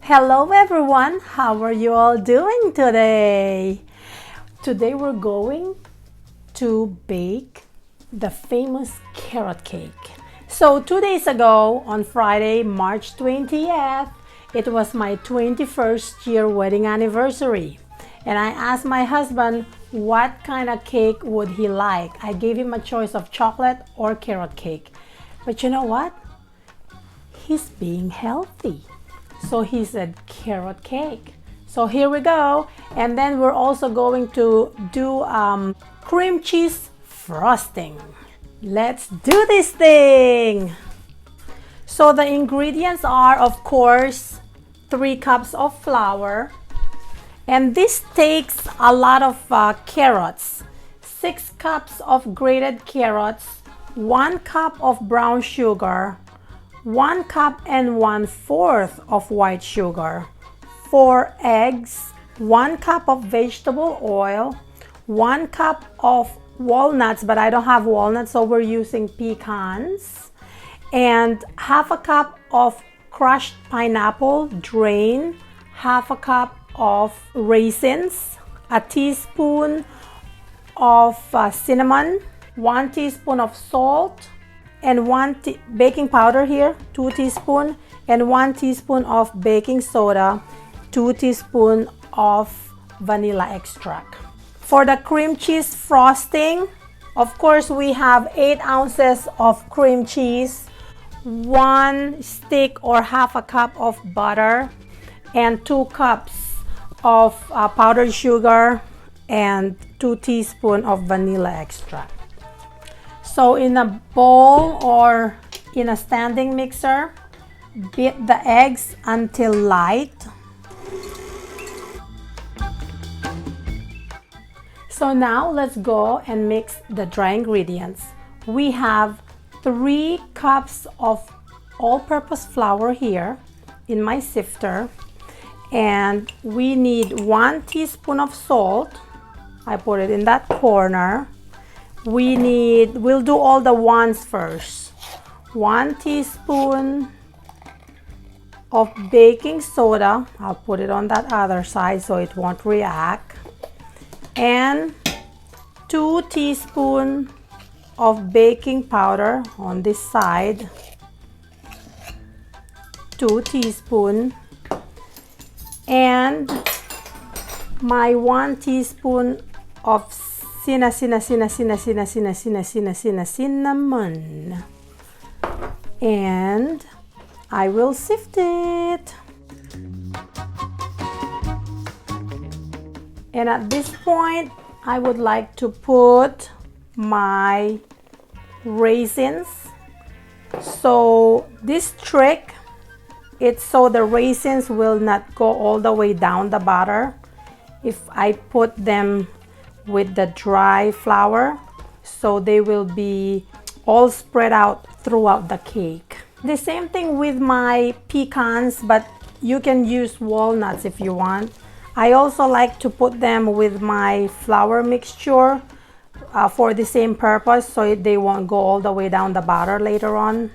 Hello everyone, how are you all doing today? Today we're going to bake the famous carrot cake. So 2 days ago on Friday, March 20th, it was my 21st year wedding anniversary. And I asked my husband what kind of cake would he like. I gave him a choice of chocolate or carrot cake. But you know what? He's being healthy. So he said carrot cake. So here we go. And then we're also going to do cream cheese frosting. Let's do this thing. So the ingredients are, of course, 3 cups of flour. And this takes a lot of carrots. 6 cups of grated carrots, 1 cup of brown sugar, 1 cup and 1/4 of white sugar, 4 eggs, 1 cup of vegetable oil, 1 cup of walnuts, but I don't have walnuts, so we're using pecans, and 1/2 cup of crushed pineapple, drain, 1/2 cup of raisins, a teaspoon of cinnamon, 1 teaspoon of salt, and 1 baking powder here, 2 teaspoons, and 1 teaspoon of baking soda, 2 teaspoons of vanilla extract. For the cream cheese frosting, of course, we have 8 ounces of cream cheese, 1 stick or 1/2 cup of butter, and 2 cups of powdered sugar, and 2 teaspoons of vanilla extract. So in a bowl or in a standing mixer, beat the eggs until light. So now let's go and mix the dry ingredients. We have 3 cups of all-purpose flour here in my sifter, and we need 1 teaspoon of salt. I put it in that corner. We'll do all the ones first. 1 teaspoon of baking soda. I'll put it on that other side so it won't react. And 2 teaspoons of baking powder on this side. 2 teaspoons. And my 1 teaspoon of cinnamon, and I will sift it. And at this point, I would like to put my raisins. So this trick, it's so the raisins will not go all the way down the batter if I put them with the dry flour, so they will be all spread out throughout the cake. The same thing with my pecans, but you can use walnuts if you want. I also like to put them with my flour mixture for the same purpose, so they won't go all the way down the batter later on.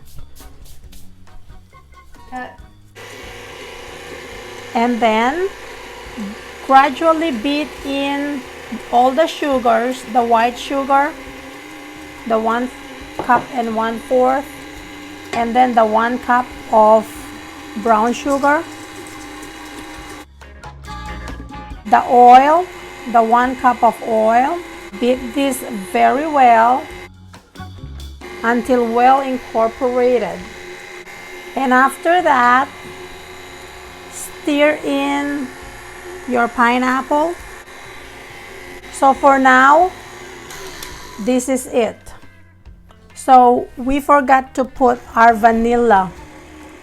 And then gradually beat in all the sugars, the white sugar, the 1 cup and 1/4, and then the 1 cup of brown sugar, the oil, the 1 cup of oil. Beat this very well until well incorporated. And after that, stir in your pineapple. So for now, this is it. So we forgot to put our vanilla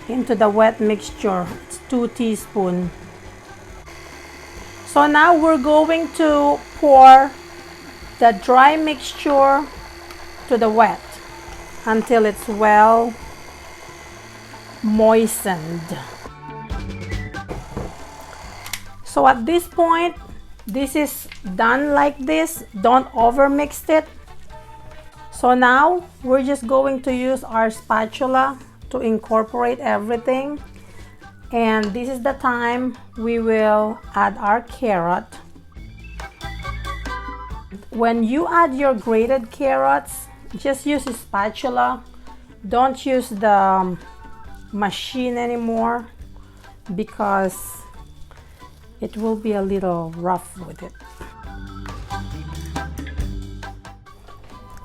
into the wet mixture. It's 2 teaspoons. So now we're going to pour the dry mixture to the wet until it's well moistened. So at this point, this is done like this. Don't over mix it. So now we're just going to use our spatula to incorporate everything. And this is the time we will add our carrot. When you add your grated carrots, just use a spatula. Don't use the machine anymore because it will be a little rough with it.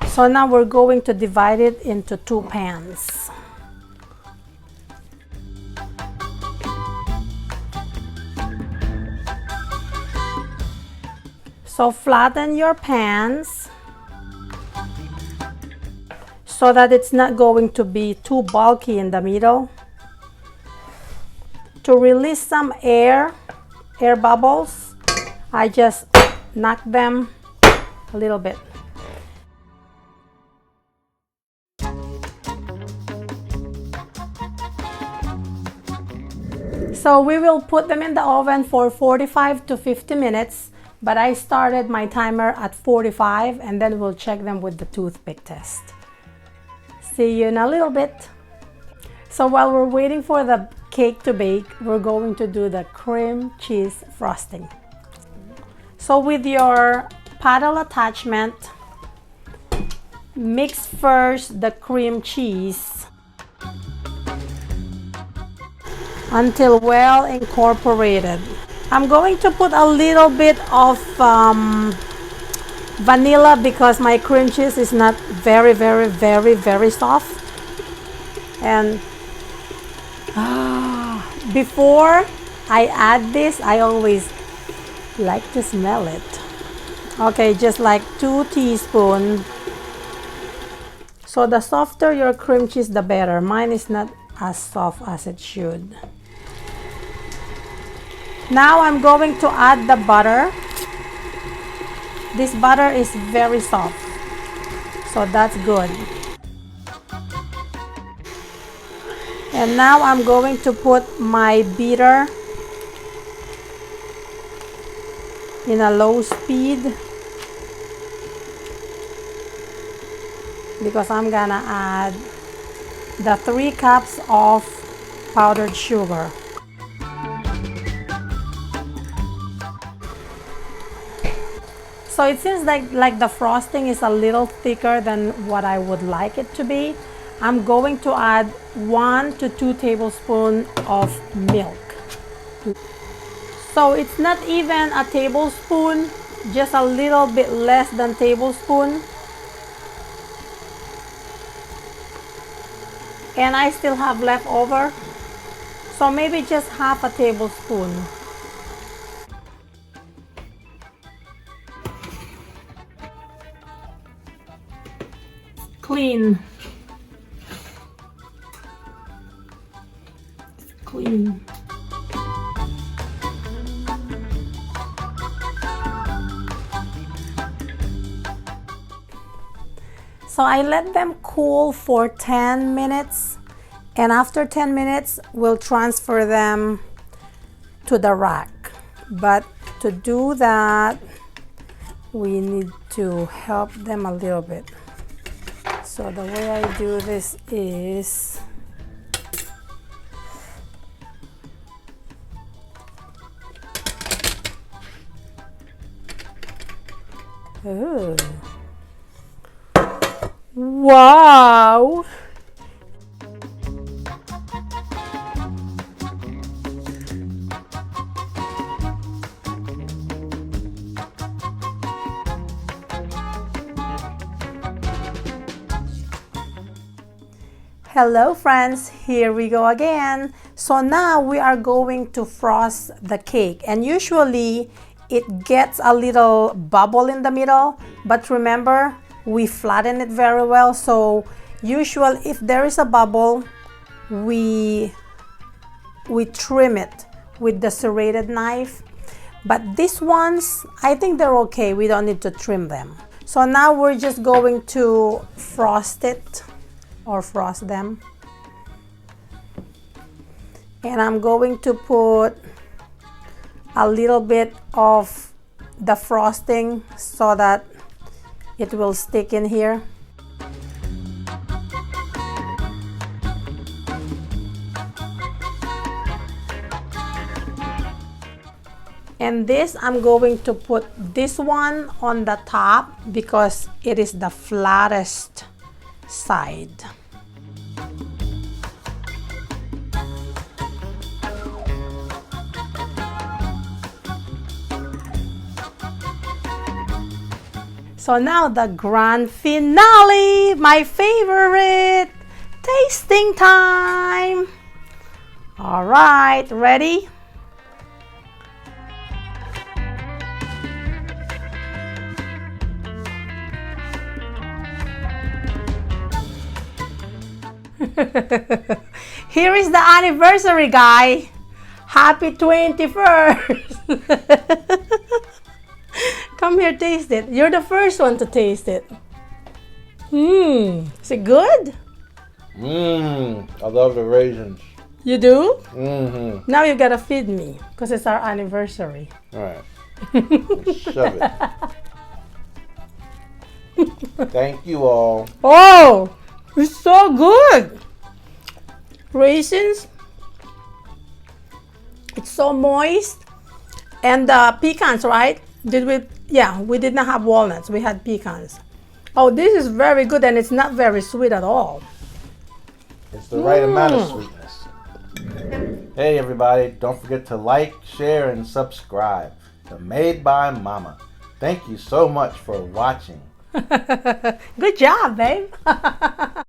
So now we're going to divide it into 2 pans. So flatten your pans so that it's not going to be too bulky in the middle. To release some air bubbles, I just knock them a little bit. So we will put them in the oven for 45 to 50 minutes, but I started my timer at 45 and then we'll check them with the toothpick test. See you in a little bit. So while we're waiting for the cake to bake, we're going to do the cream cheese frosting. So with your paddle attachment, mix first the cream cheese until well incorporated. I'm going to put a little bit of vanilla because my cream cheese is not very soft. And before I add this, I always like to smell it. Okay, just like 2 teaspoons. So the softer your cream cheese, the better. Mine is not as soft as it should. Now I'm going to add the butter. This butter is very soft, so that's good. And now I'm going to put my beater in a low speed because I'm gonna add the 3 cups of powdered sugar. So it seems like the frosting is a little thicker than what I would like it to be. I'm going to add 1 to 2 tablespoons of milk. So it's not even a tablespoon, just a little bit less than tablespoon. And I still have leftover, so maybe just half a tablespoon. Clean. Clean. So I let them cool for 10 minutes, and after 10 minutes we'll transfer them to the rack. But to do that, we need to help them a little bit. So the way I do this is ooh. Wow! Hello friends, here we go again. So now we are going to frost the cake, and usually it gets a little bubble in the middle, but remember we flatten it very well. So usually if there is a bubble, we trim it with the serrated knife, but these ones, I think they're okay. We don't need to trim them. So now we're just going to frost it or frost them, and I'm going to put a little bit of the frosting so that it will stick in here. And this, I'm going to put this one on the top because it is the flattest side. So now the grand finale, my favorite, tasting time. All right, ready? Here is the anniversary guy. Happy 21st. Come here, taste it. You're the first one to taste it. Is it good? I love the raisins. You do? Mm-hmm. Now you gotta feed me because it's our anniversary. All right. Shove it. Thank you all. Oh, it's so good. Raisins. It's so moist. And the pecans, right? Did we? Yeah, we did not have walnuts. We had pecans. Oh, this is very good and it's not very sweet at all. It's the right amount of sweetness. Hey everybody, don't forget to like, share, and subscribe to Made by Mama. Thank you so much for watching. Good job, babe.